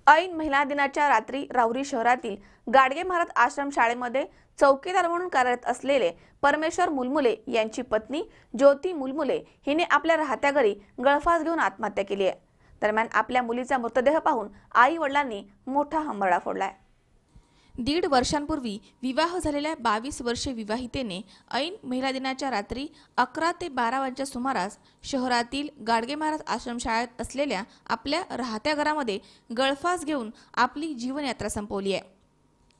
ऐन महिला दिनाच्या रात्री राहुरी शहरातील गाडगे महाराज आश्रम शाळेमध्ये चौकीदार म्हणून कार्यरत असलेले परमेश्वर मुलमुले यांची पत्नी ज्योती मुलमुले हिने आपल्या राहत्या घरी गळफास घेऊन आत्महत्या केली आहे। दरम्यान आपल्या मुलीचा मृतदेह पाहून आई वडिलांनी मोठा हंबरडा फोडलाय। 1.5 वर्षांपूर्वी विवाह झालेल्या 22 वर्षीय विवाहितेने ऐन महिला दिनाच्या रात्री 11 ते 12 वाजच्या सुमारास शहरातील गाडगे महाराज आश्रम शाळेत असलेल्या आपल्या राहत्या घरामध्ये गळफास घेऊन आपली जीवनयात्रा संपवली आहे।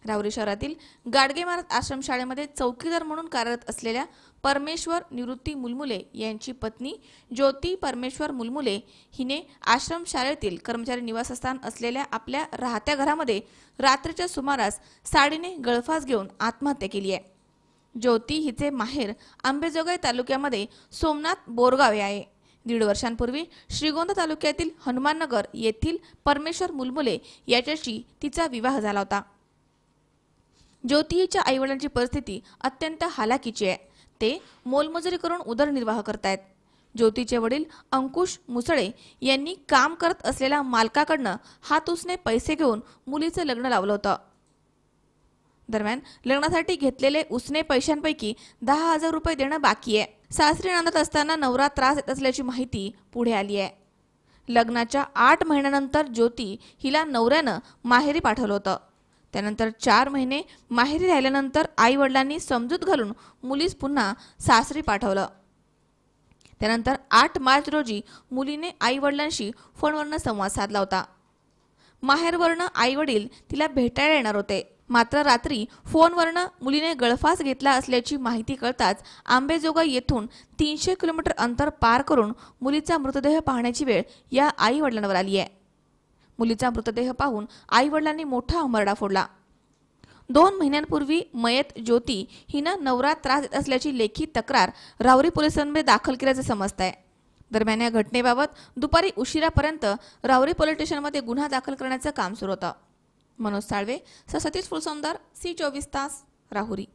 राहुरी शहरातील गाडगे महाराज आश्रम शाळेमध्ये चौकीदार म्हणून कार्यरत असलेल्या परमेश्वर निवृत्ती मुलमुले यांची पत्नी ज्योती परमेश्वर मुलमुले हिने आश्रम शाळेतील कर्मचारी निवासस्थान असलेल्या आपल्या राहत्या घरामध्ये रात्रीच्या सुमारास साडीने गळफास घेऊन आत्महत्या केली आहे। ज्योती हिचे माहेर अंबेजोगाई तालुक्यामध्ये सोमनाथ बोरगाव आहे। 1.5 वर्षांपूर्वी श्रीगोंदा तालुक्यातील हनुमाननगर येथील परमेश्वर मुलमुले याच्याशी तिचा विवाह झाला होता। ज्योतीच्या आईवडिलांची परिस्थिती अत्यंत हालाकीची आहे। ते मोलमजुरी करून उदरनिर्वाह करतायत। ज्योतीचे वडील अंकुश मुसळे यांनी काम करत असलेल्या मालकाकडनं हात उसने पैसे घेऊन मुलीचे लग्न लावलं होतं। दरम्यान लग्नासाठी घेतलेले उसने पैशांपैकी 10,000 रुपये देणं बाकी आहे। सासरी नांदत असताना नवरा त्रास देत असल्याची माहिती पुढे आली आहे। लग्नाच्या 8 महिन्यानंतर ज्योती हिला नवऱ्यानं माहेरी पाठवलं होतं। त्यानंतर 4 महिने माहेरी राहिल्यानंतर आई वडिलांनी समजूत घालून मुलीस पुन्हा सासरी पाठवलं। त्यानंतर 8 मार्च रोजी मुलीने आई वडिलांशी फोनवरनं संवाद साधला होता। माहेरवरनं आई वडील तिला भेटायला येणार होते, मात्र रात्री फोनवरनं मुलीने गळफास घेतला असल्याची माहिती कळताच अंबेजोगाई येथून 300 किलोमीटर अंतर पार करून मुलीचा मृतदेह पाहण्याची वेळ या आई वडिलांवर आली आहे। मुलीचा मृतदेह पाहून आई वडिलांनी मोठा हंबरडा फोडला। 2 महिन्यांपूर्वी मयत ज्योती हिनं नवरा त्रास देत असल्याची लेखी तक्रार राहुरी पोलिसांमध्ये दाखल केल्याचे समजत आहे। दरम्यान या घटनेबाबत दुपारी उशिरापर्यंत राहुरी पोलीस स्टेशनमध्ये गुन्हा दाखल करण्याचं काम सुरू होतं। मनोज साळवे, सतीश फुलसौंदर, C24 तास, राहुरी।